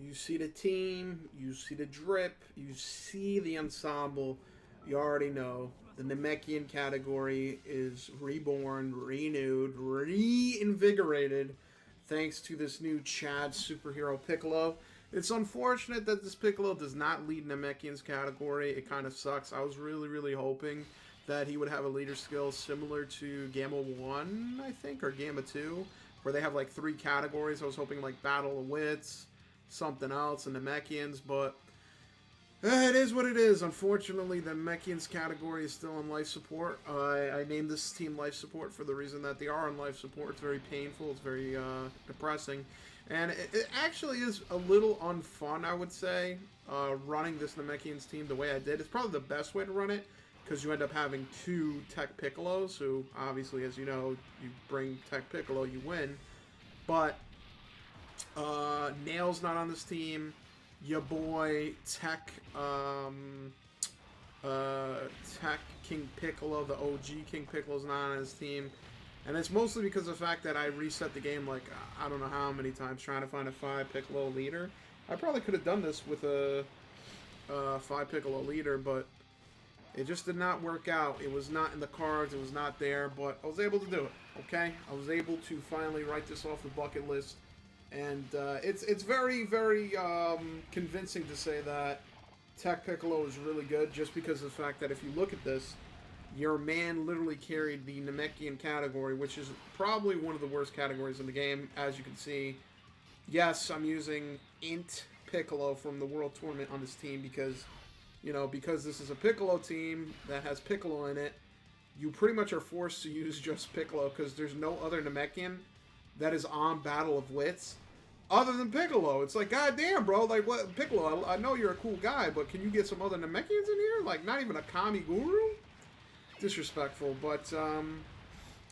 You see the team, you see the drip, you see the ensemble. You already know the Namekian category is reborn, renewed, reinvigorated thanks to this new Chad superhero Piccolo. It's unfortunate that this Piccolo does not lead Namekian's category. It kind of sucks. I was really hoping that he would have a leader skill similar to Gamma 1, I think, or Gamma 2, where they have like 3 categories. I was hoping like Battle of Wits, something else, and Namekians, but it is what it is. Unfortunately, the Namekians category is still on life support. I named this team life support for the reason that they are on life support. It's very painful. It's very depressing. And it actually is a little unfun, I would say, running this Namekians team the way I did. It's probably the best way to run it, because you end up having 2 TEQ Piccolos, who obviously, as you know, you bring TEQ Piccolo, you win. But Nail's not on this team. Your boy TEQ King Piccolo, the OG King Piccolo's not on his team. And it's mostly because of the fact that I reset the game like I don't know how many times trying to find a 5 Piccolo leader. I probably could have done this with a 5 Piccolo leader, but it just did not work out. It was not in the cards. It was not there, but I was able to do it, okay? I was able to finally write this off the bucket list. And it's very convincing to say that TEQ Piccolo is really good, just because of the fact that if you look at this, your man literally carried the Namekian category, which is probably one of the worst categories in the game, as you can see. Yes, I'm using Int Piccolo from the World Tournament on this team because, you know, because this is a Piccolo team that has Piccolo in it, you pretty much are forced to use just Piccolo because there's no other Namekian that is on Battle of Wits other than Piccolo. It's like, goddamn, bro, like, what, Piccolo, I know you're a cool guy, but can you get some other Namekians in here? Like, not even a Kami Guru? Disrespectful, but,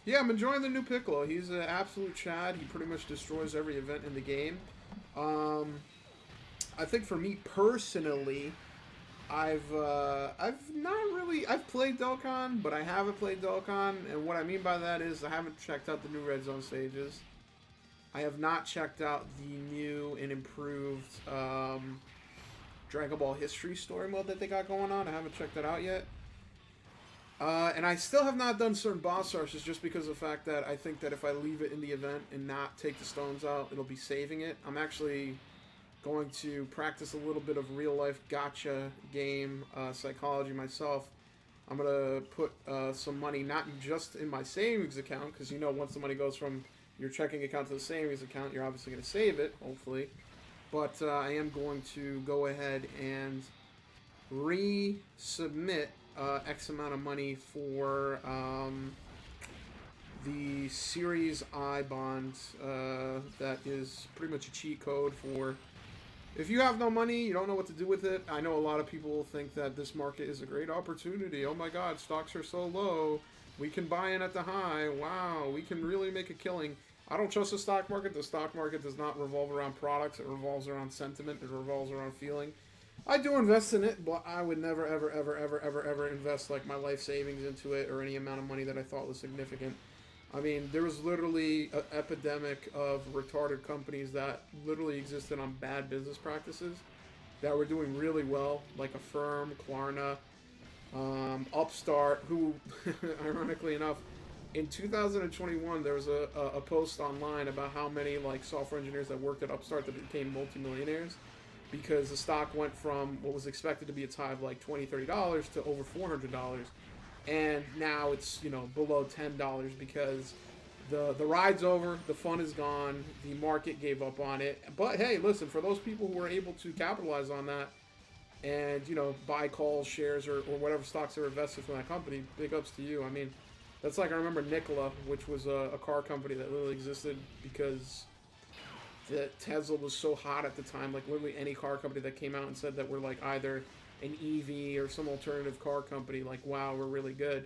yeah, I'm enjoying the new Piccolo. He's an absolute Chad. He pretty much destroys every event in the game. I think for me personally, I've played Dokkan, but I haven't played Dokkan, and what I mean by that is I haven't checked out the new Red Zone stages. I have not checked out the new and improved Dragon Ball History story mode that they got going on. I haven't checked that out yet. And I still have not done certain boss arches just because of the fact that I think that if I leave it in the event and not take the stones out, it'll be saving it. I'm actually going to practice a little bit of real-life gacha game psychology myself. I'm going to put some money not just in my savings account, because you know once the money goes from your checking account to the savings account, you're obviously going to save it, hopefully. But I am going to go ahead and resubmit X amount of money for the Series I bond. That is pretty much a cheat code for if you have no money, you don't know what to do with it. I know a lot of people think that this market is a great opportunity. Oh my god, stocks are so low. We can buy in at the high. Wow, we can really make a killing. I don't trust the stock market. The stock market does not revolve around products. It revolves around sentiment. It revolves around feeling. I do invest in it, but I would never, ever invest like my life savings into it or any amount of money that I thought was significant. I mean, there was literally an epidemic of retarded companies that literally existed on bad business practices that were doing really well, like Affirm, Klarna, Upstart, who, ironically enough, in 2021, there was a post online about how many like software engineers that worked at Upstart that became multimillionaires because the stock went from what was expected to be its high of like $20, $30 to over $400. And now it's, you know, below $10 because the ride's over, the fun is gone, the market gave up on it. But hey, listen, for those people who were able to capitalize on that and, you know, buy calls, shares, or whatever stocks they were invested from that company, big ups to you. I mean, that's like I remember Nikola, which was a car company that literally existed because the Tesla was so hot at the time. Like literally any car company that came out and said that we're like either an EV or some alternative car company, like, wow, we're really good.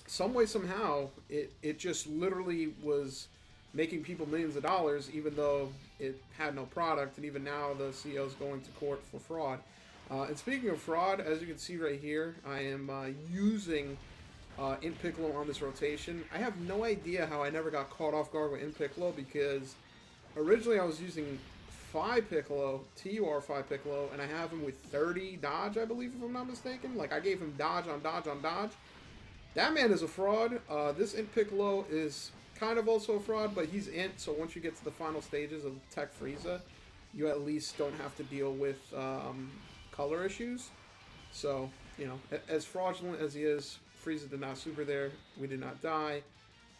Some way, somehow, it just literally was making people millions of dollars, even though it had no product, and even now the CEO is going to court for fraud. And speaking of fraud, as you can see right here, I am using Int Piccolo on this rotation. I have no idea how I never got caught off guard with Int Piccolo, because originally I was using Phi Piccolo, TUR Phi Piccolo, and I have him with 30 dodge, I believe, if I'm not mistaken. Like, I gave him dodge on dodge on dodge. That man is a fraud. This Int Piccolo is kind of also a fraud, but he's Int, so once you get to the final stages of TEQ Frieza, you at least don't have to deal with color issues. So, you know, as fraudulent as he is, Frieza did not super there. We did not die.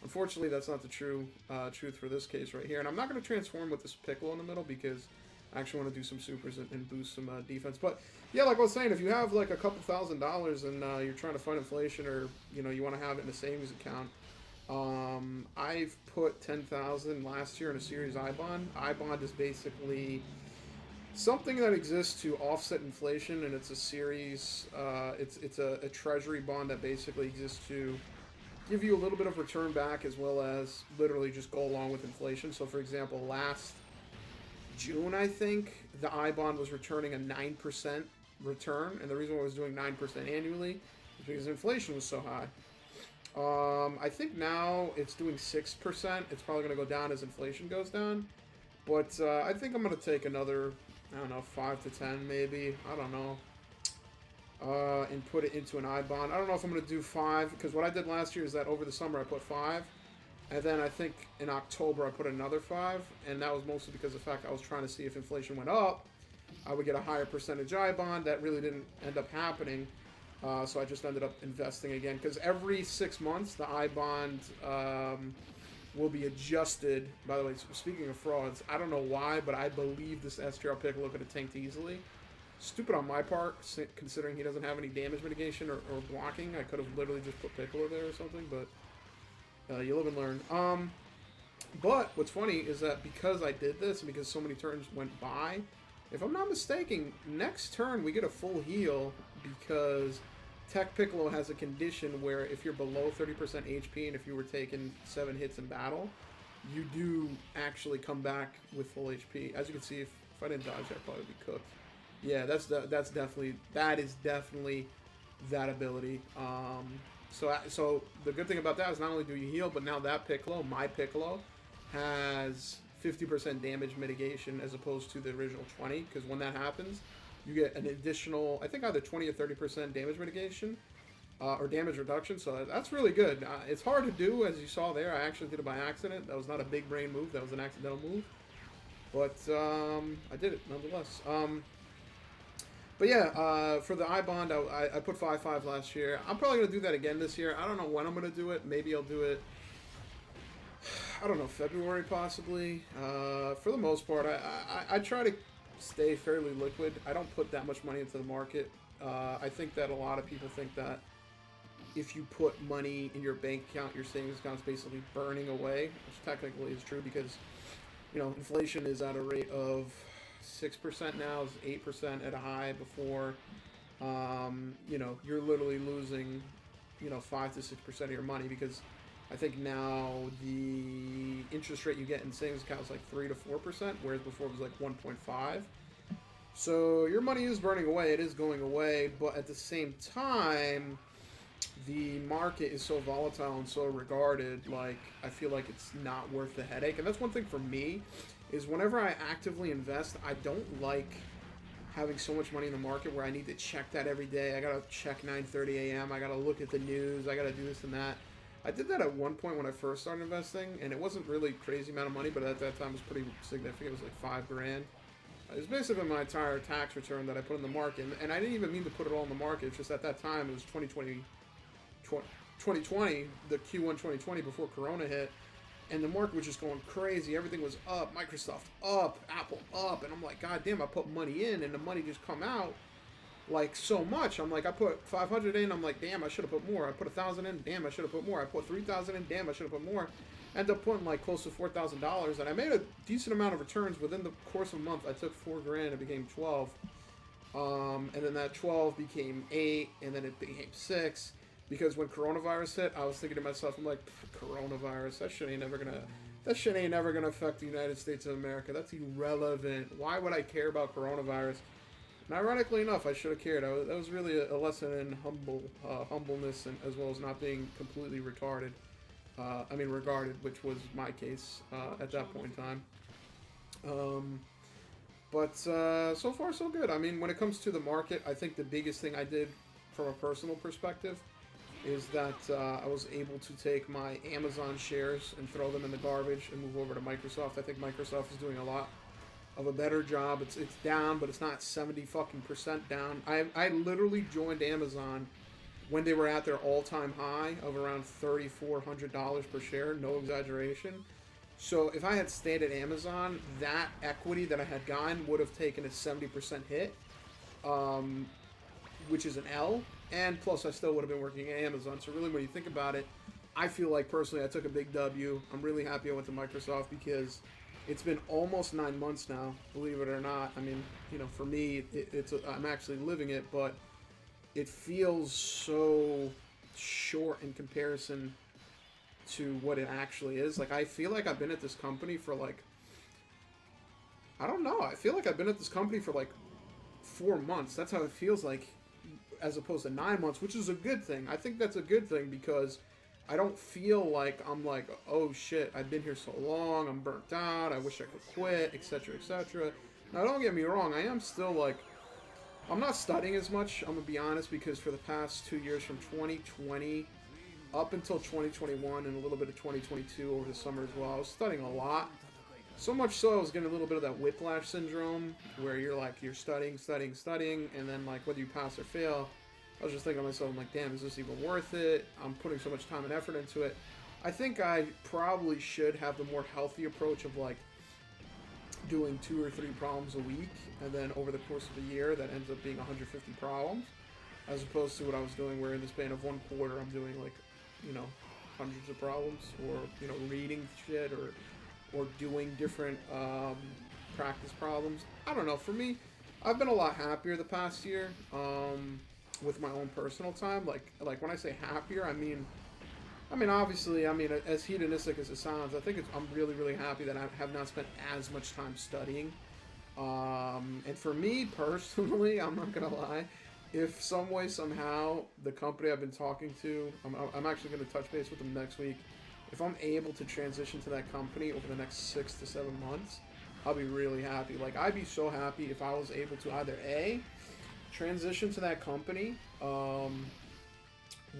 Unfortunately, that's not the true truth for this case right here. And I'm not going to transform with this Piccolo in the middle because I actually want to do some supers and boost some defense. But yeah, like I was saying, if you have like a couple $1,000s and you're trying to fight inflation, or you know you want to have it in a savings account, I've put 10,000 last year in a series I bond. I bond is basically something that exists to offset inflation, and it's a series. It's a treasury bond that basically exists to give you a little bit of return back, as well as literally just go along with inflation. So, for example, last June, I think, the I bond was returning a 9% return, and the reason why I was doing 9% annually is because inflation was so high. I think now it's doing 6%. It's probably going to go down as inflation goes down, but I think I'm going to take another, I don't know, 5 to 10 maybe. I don't know. And put it into an I bond. I don't know if I'm going to do 5, because what I did last year is that over the summer I put 5, and then I think in October I put another 5, and that was mostly because of the fact I was trying to see if inflation went up, I would get a higher percentage I bond. That really didn't end up happening, so I just ended up investing again, because every 6 months the I bond will be adjusted. By the way, speaking of frauds, I don't know why, but I believe this STR Piccolo could have tanked easily. Stupid on my part, considering he doesn't have any damage mitigation or blocking. I could have literally just put Piccolo there or something, but you live and learn. But what's funny is that because I did this, and because so many turns went by, if I'm not mistaken, next turn we get a full heal, because TEQ Piccolo has a condition where if you're below 30% HP and if you were taking 7 hits in battle, you do actually come back with full HP. As you can see, if I didn't dodge, I'd probably be cooked. Yeah, that is definitely that ability. So the good thing about that is not only do you heal, but now that Piccolo, my Piccolo, has 50% damage mitigation as opposed to the original 20. Because when that happens, you get an additional, I think either 20 or 30% damage mitigation, or damage reduction. So that's really good. It's hard to do, as you saw there. I actually did it by accident. That was not a big brain move. That was an accidental move. But I did it nonetheless. But yeah, for the I bond, I put 5.5 last year. I'm probably going to do that again this year. I don't know when I'm going to do it. Maybe I'll do it, I don't know, February possibly. For the most part, I try to stay fairly liquid. I don't put that much money into the market. I think that a lot of people think that if you put money in your bank account, your savings account is basically burning away, which technically is true because, you know, inflation is at a rate of 6% now, is 8% at a high before. You know, you're literally losing, you know, 5 to 6% of your money, because I think now the interest rate you get in savings account is like 3 to 4%, whereas before it was like 1.5. So your money is burning away. It is going away, but at the same time, the market is so volatile and so regarded. Like, I feel like it's not worth the headache. And that's one thing for me, is whenever I actively invest, I don't like having so much money in the market where I need to check that every day. I gotta check 9:30 a.m. I gotta look at the news. I gotta do this and that. I did that at one point when I first started investing, and it wasn't really a crazy amount of money, but at that time it was pretty significant. It was like 5 grand. It was basically my entire tax return that I put in the market, and I didn't even mean to put it all in the market. It's just at that time it was 2020, the Q1 2020 before Corona hit, and the market was just going crazy. Everything was up, Microsoft up, Apple up, and I'm like, God damn, I put money in, and the money just come out like so much. I'm like, I put 500 in, I'm like, damn, I should have put more. I put 1,000 in, damn, I should have put more. I put 3,000 in, damn, I should have put more. Ended up putting like close to $4,000, and I made a decent amount of returns within the course of a month. I took 4 grand, it became 12, and then that 12 became 8, and then it became 6. Because when coronavirus hit, I was thinking to myself, I'm like, coronavirus, that shit ain't never gonna affect the United States of America. That's irrelevant. Why would I care about coronavirus? And ironically enough, I should have cared. That was really a lesson in humbleness, and as well as not being completely retarded. Regarded, which was my case at that point in time. But so far, so good. I mean, when it comes to the market, I think the biggest thing I did from a personal perspective is that I was able to take my Amazon shares and throw them in the garbage and move over to Microsoft. I think Microsoft is doing a lot of a better job. It's down, but it's not 70 fucking percent down. I literally joined Amazon when they were at their all-time high of around $3,400 per share, no exaggeration. So if I had stayed at Amazon, that equity that I had gotten would have taken a 70% hit, which is an L. And plus, I still would have been working at Amazon. So really, when you think about it, I feel like personally I took a big W. I'm really happy I went to Microsoft because it's been almost 9 months now, believe it or not. I mean, you know, for me, I'm actually living it, but it feels so short in comparison to what it actually is. Like, I feel like I've been at this company for like, I don't know. I feel like I've been at this company for like 4 months. That's how it feels like, as opposed to 9 months, which is a good thing. I think that's a good thing because I don't feel like I'm like, oh shit, I've been here so long, I'm burnt out, I wish I could quit, etc., etc. Now, don't get me wrong, I am still like, I'm not studying as much, I'm gonna be honest, because for the past 2 years, from 2020 up until 2021 and a little bit of 2022 over the summer as well, I was studying a lot. So much so I was getting a little bit of that whiplash syndrome where you're like, you're studying, and then like whether you pass or fail, I was just thinking to myself, I'm like, damn, is this even worth it? I'm putting so much time and effort into it. I think I probably should have the more healthy approach of like doing 2 or 3 problems a week, and then over the course of a year that ends up being 150 problems, as opposed to what I was doing where in the span of 1 quarter I'm doing like, you know, hundreds of problems, or, you know, reading shit, or doing different practice problems. I don't know. For me, I've been a lot happier the past year with my own personal time. Like when I say happier, I mean obviously, as hedonistic as it sounds, I think I'm really, really happy that I have not spent as much time studying. And for me personally, I'm not gonna lie, if some way, somehow, the company I've been talking to, I'm actually going to touch base with them next week. If I'm able to transition to that company over the next 6 to 7 months, I'll be really happy. Like, I'd be so happy if I was able to either A, transition to that company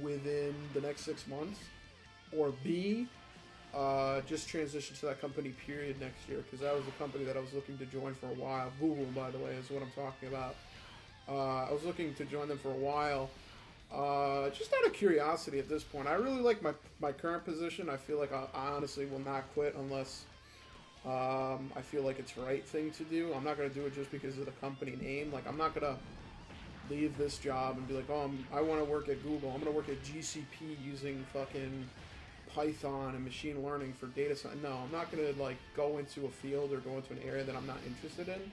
within the next 6 months, or B, just transition to that company, period, next year. Because that was the company that I was looking to join for a while. Google, by the way, is what I'm talking about. I was looking to join them for a while, just out of curiosity at this point. I really like my current position. I feel like I honestly will not quit unless I feel like it's the right thing to do. I'm not going to do it just because of the company name. Like, I'm not going to leave this job and be like, oh, I want to work at Google. I'm going to work at GCP using fucking Python and machine learning for data science. No, I'm not going to, like, go into a field or go into an area that I'm not interested in.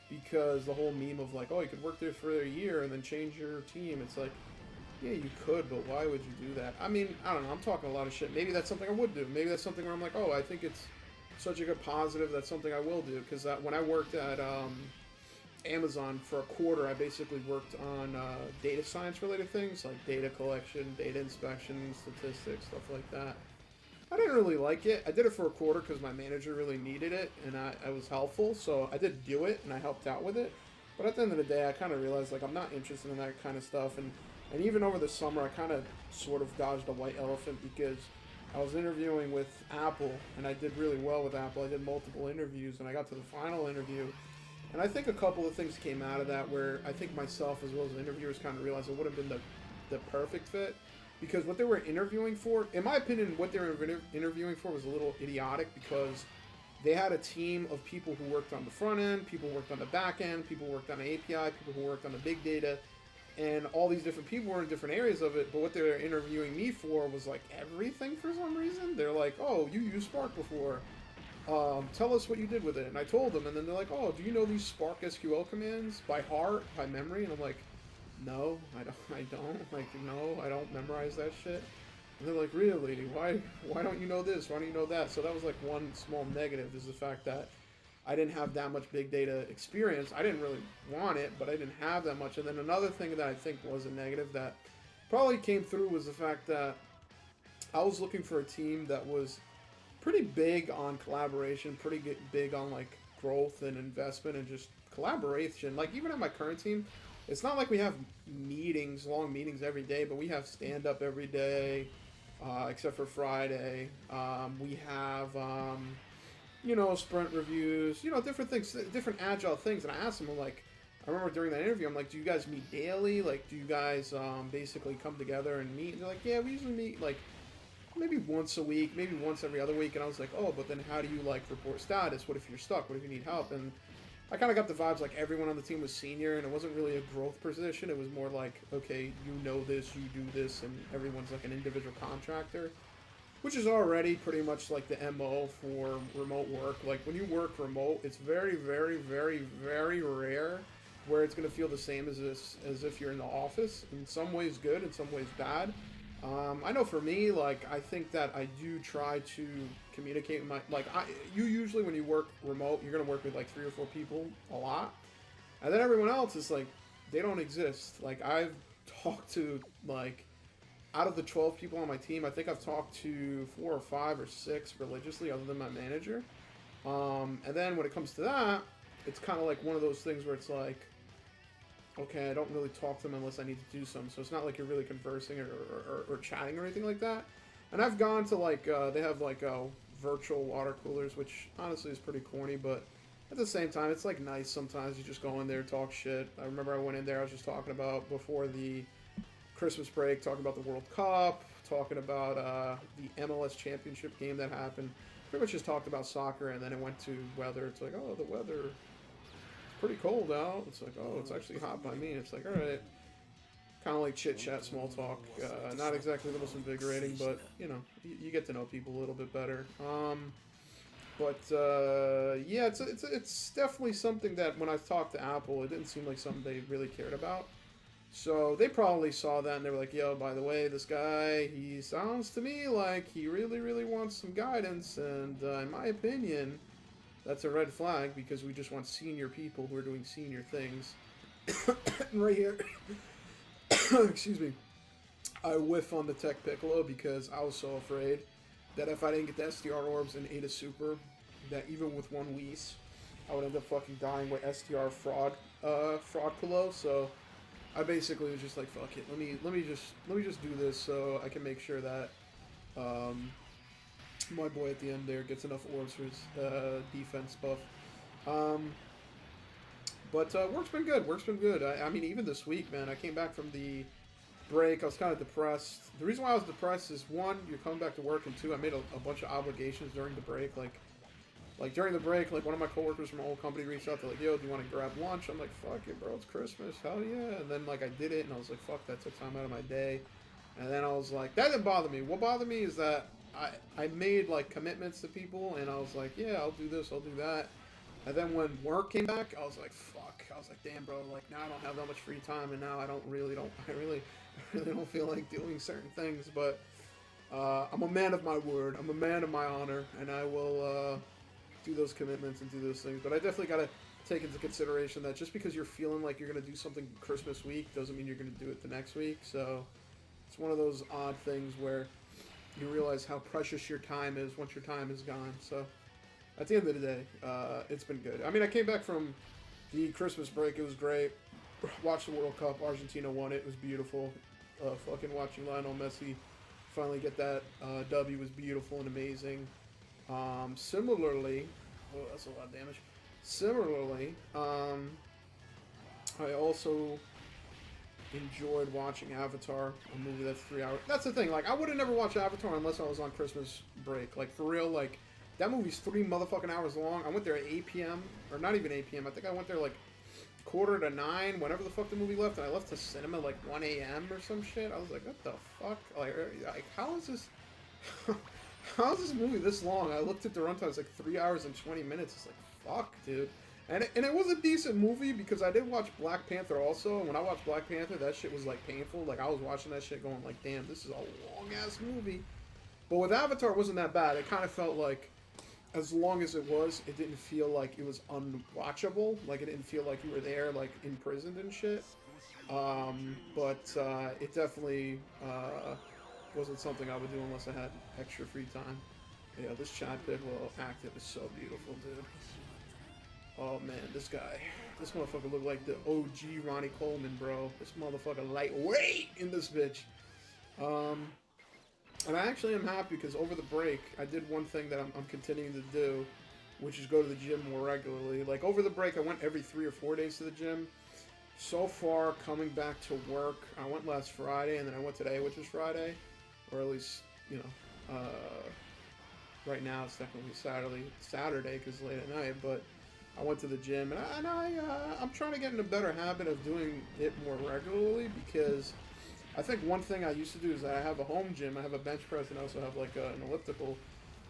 Because the whole meme of like, oh, you could work there for a year and then change your team. It's like, yeah, you could, but why would you do that? I mean, I don't know. I'm talking a lot of shit. Maybe that's something I would do. Maybe that's something where I'm like, oh, I think it's such a good positive. That's something I will do. Because when I worked at Amazon for a quarter, I basically worked on data science related things like data collection, data inspection, statistics, stuff like that. I didn't really like it. I did it for a quarter because my manager really needed it, and I was helpful, so I did do it, and I helped out with it. But at the end of the day, I kind of realized, like, I'm not interested in that kind of stuff, and even over the summer, I kind of sort of dodged a white elephant because I was interviewing with Apple, and I did really well with Apple. I did multiple interviews, and I got to the final interview, and I think a couple of things came out of that where I think myself as well as the interviewers kind of realized it would have been the perfect fit. Because what they were interviewing for, in my opinion, what they were interviewing for was a little idiotic because they had a team of people who worked on the front end, people who worked on the back end, people who worked on the API, people who worked on the big data, and all these different people were in different areas of it. But what they were interviewing me for was like everything for some reason. They're like, oh, you used Spark before. Tell us what you did with it. And I told them, and then they're like, oh, do you know these Spark SQL commands by heart, by memory? And I'm like, no, I don't. Like, no, I don't memorize that shit. And they're like, really? Why don't you know this? Why don't you know that? So that was like one small negative, is the fact that I didn't have that much big data experience. I didn't really want it, but I didn't have that much. And then another thing that I think was a negative that probably came through was the fact that I was looking for a team that was pretty big on collaboration, pretty big on like growth and investment and just collaboration. Like, even at my current team, it's not like we have meetings, long meetings every day, but we have stand-up every day, except for Friday. We have, you know, sprint reviews, you know, different things, different agile things. And I asked them, I'm like, I remember during that interview, I'm like, do you guys meet daily? Like, do you guys basically come together and meet? And they're like, yeah, we usually meet, like, maybe once a week, maybe once every other week. And I was like, oh, but then how do you, like, report status? What if you're stuck? What if you need help? And I kind of got the vibes like everyone on the team was senior, and it wasn't really a growth position. It was more like, okay, you know this, you do this, and everyone's like an individual contractor, which is already pretty much like the MO for remote work. Like, when you work remote, it's very, very, very, very rare where it's going to feel the same as if you're in the office. In some ways good, in some ways bad. I know for me, like, I think that I do try to communicate with my, like, you usually when you work remote, you're going to work with like 3 or 4 people a lot. And then everyone else is like, they don't exist. Like, I've talked to, like, out of the 12 people on my team, I think I've talked to 4 or 5 or 6 religiously other than my manager. And then when it comes to that, it's kind of like one of those things where it's like, okay, I don't really talk to them unless I need to do something. So it's not like you're really conversing or chatting or anything like that. And I've gone to, like, they have, like, virtual water coolers, which honestly is pretty corny, but at the same time, it's, like, nice sometimes. You just go in there, talk shit. I remember I went in there, I was just talking about, before the Christmas break, talking about the World Cup, talking about the MLS championship game that happened. Pretty much just talked about soccer, and then it went to weather. It's like, oh, the weather, pretty cold out. It's like, oh, it's actually hot by me. It's like, all right, kind of like chit chat, small talk. Not exactly the most invigorating, but you know, you get to know people a little bit better. Yeah, it's definitely something that when I talked to Apple, it didn't seem like something they really cared about. So they probably saw that and they were like, yo, by the way, this guy, he sounds to me like he really, really wants some guidance, and in my opinion, that's a red flag, because we just want senior people who are doing senior things. And right here, excuse me, I whiff on the TEQ Piccolo because I was so afraid that if I didn't get the STR orbs in Ada Super, that even with one Whis, I would end up fucking dying with STR fraud Piccolo. So I basically was just like, fuck it, let me just do this so I can make sure that my boy at the end there gets enough orbs for his defense buff. But work's been good. Work's been good. I mean, even this week, man, I came back from the break. I was kind of depressed. The reason why I was depressed is, one, you're coming back to work, and two, I made a bunch of obligations during the break. Like during the break, like one of my coworkers from my old company reached out to like, yo, do you want to grab lunch? I'm like, fuck it, bro, it's Christmas, hell yeah. And then like I did it, and I was like, fuck, that took time out of my day. And then I was like, that didn't bother me. What bothered me is that I made like commitments to people, and I was like, yeah, I'll do this, I'll do that. And then when work came back, I was like, fuck. I was like, damn, bro, like now I don't have that much free time, and now I really don't feel like doing certain things. But I'm a man of my word. I'm a man of my honor, and I will do those commitments and do those things. But I definitely got to take into consideration that just because you're feeling like you're going to do something Christmas week doesn't mean you're going to do it the next week. So it's one of those odd things where you realize how precious your time is once your time is gone. So at the end of the day, it's been good. I mean, I came back from the Christmas break. It was great. Watched the World Cup. Argentina won it. It was beautiful. Fucking watching Lionel Messi finally get that W was beautiful and amazing. Similarly, oh, that's a lot of damage. Similarly, I also enjoyed watching Avatar, a movie that's 3 hours. That's the thing, like, I would have never watched Avatar unless I was on Christmas break. Like, for real, like, that movie's 3 motherfucking hours long. I went there at 8 p.m., or not even 8 p.m., I think I went there, like, 8:45, whenever the fuck the movie left, and I left the cinema, like, 1 a.m. or some shit. I was like, what the fuck? Like how is this... How is this movie this long? I looked at the runtime, it's like 3 hours and 20 minutes. It's like, fuck, dude. And it was a decent movie because I did watch Black Panther also. And when I watched Black Panther, that shit was like painful. Like I was watching that shit going like, damn, this is a long ass movie. But with Avatar, it wasn't that bad. It kind of felt like, as long as it was, it didn't feel like it was unwatchable. Like it didn't feel like you were there, like imprisoned and shit. But it definitely wasn't something I would do unless I had extra free time. Yeah, this Chad Piccolo active is so beautiful, dude. Oh man, this guy. This motherfucker look like the OG Ronnie Coleman, bro. This motherfucker lightweight in this bitch. Um, and I actually am happy because over the break, I did one thing that I'm continuing to do, which is go to the gym more regularly. Like over the break, I went every 3 or 4 days to the gym. So far, coming back to work, I went last Friday, and then I went today, which is Friday, or at least, you know, right now it's technically Saturday because late at night, but I went to the gym, and I'm trying to get in a better habit of doing it more regularly because I think one thing I used to do is that I have a home gym, I have a bench press, and I also have like an elliptical,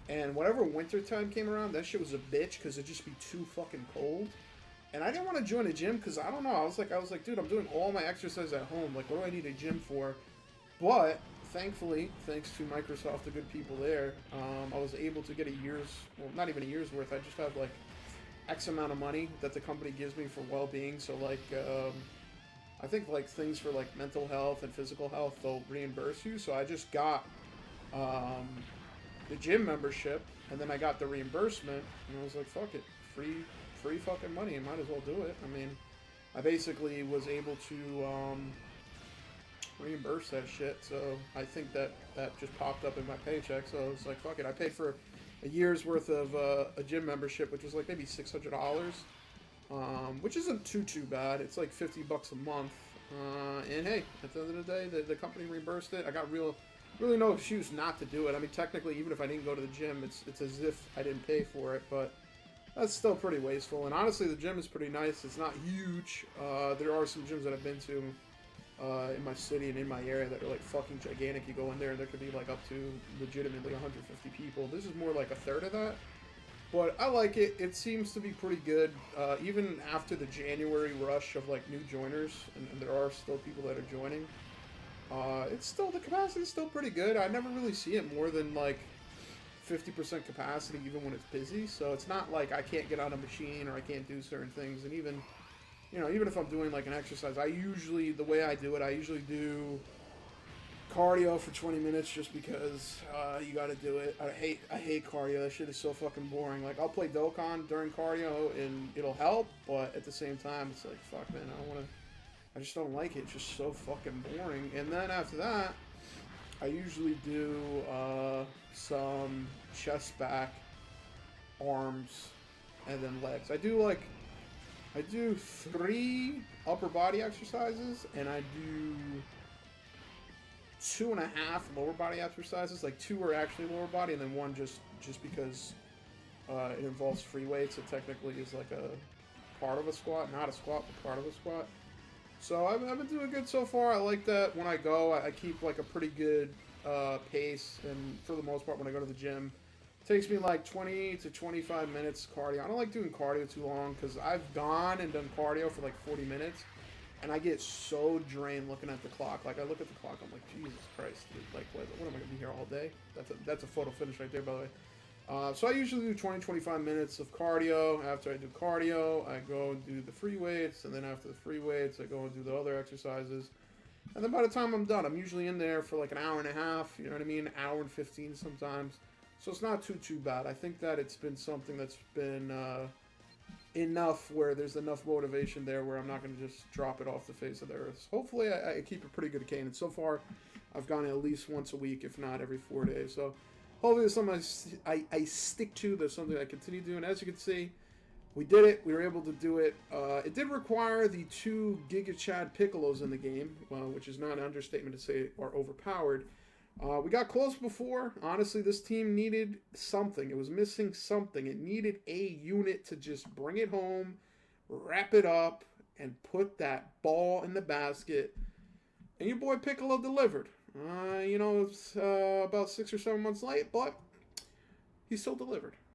and whenever winter time came around, that shit was a bitch because it'd just be too fucking cold. And I didn't want to join a gym because I don't know. I was like, dude, I'm doing all my exercise at home. Like, what do I need a gym for? But thankfully, thanks to Microsoft, the good people there, I was able to get not even a year's worth. I just have like X amount of money that the company gives me for well-being. So like, I think like things for like mental health and physical health, they'll reimburse you. So I just got the gym membership, and then I got the reimbursement, and I was like, fuck it, free fucking money, and might as well do it. I mean, I basically was able to reimburse that shit, so I think that just popped up in my paycheck, so it's like, fuck it, I paid for a year's worth of a gym membership, which was like maybe $600, which isn't too bad. It's like $50 a month, and hey, at the end of the day, the company reimbursed it. I got really no excuse not to do it. I mean, technically, even if I didn't go to the gym, it's as if I didn't pay for it, but that's still pretty wasteful. And honestly, the gym is pretty nice. It's not huge. There are some gyms that I've been to in my city and in my area that are like fucking gigantic. You go in there and there could be like up to legitimately 150 people. This is more like a third of that. But I like it. It seems to be pretty good. Even after the January rush of like new joiners, and there are still people that are joining, the capacity is still pretty good. I never really see it more than like 50% capacity even when it's busy, so it's not like I can't get on a machine or I can't do certain things. And even, even if I'm doing like an exercise, the way I do it, I usually do cardio for 20 minutes just because you gotta do it. I hate cardio. That shit is so fucking boring. Like, I'll play Dokkan during cardio and it'll help, but at the same time it's like, fuck man, I just don't like it. It's just so fucking boring. And then after that, I usually do some chest, back, arms, and then legs. I do 3 upper body exercises, and I do 2.5 lower body exercises. Like 2 are actually lower body, and then 1 just because it involves free weights. It technically is like a part of a squat, not a squat, but part of a squat. So I've been doing good so far. I like that when I go, I keep like a pretty good pace, and for the most part when I go to the gym, it takes me like 20 to 25 minutes cardio. I don't like doing cardio too long because I've gone and done cardio for like 40 minutes, and I get so drained looking at the clock. Like, I look at the clock, I'm like, Jesus Christ, dude. Like, what am I going to be here all day? That's a photo finish right there, by the way. So I usually do 20-25 minutes of cardio. After I do cardio, I go and do the free weights, and then after the free weights, I go and do the other exercises. And then by the time I'm done, I'm usually in there for like an hour and a half, you know what I mean? An hour and 15 sometimes. So it's not too bad. I think that it's been something that's been enough where there's enough motivation there where I'm not going to just drop it off the face of the earth. So hopefully I keep a pretty good cadence. So far, I've gone at least once a week, if not every 4 days. So hopefully there's something I stick to. There's something I continue doing. As you can see, we did it. We were able to do it. It did require the 2 Giga Chad Piccolos in the game, which is not an understatement to say are overpowered. We got close before. Honestly, this team needed something. It was missing something. It needed a unit to just bring it home, wrap it up, and put that ball in the basket. And your boy Piccolo delivered. It's about 6 or 7 months late, but he still delivered.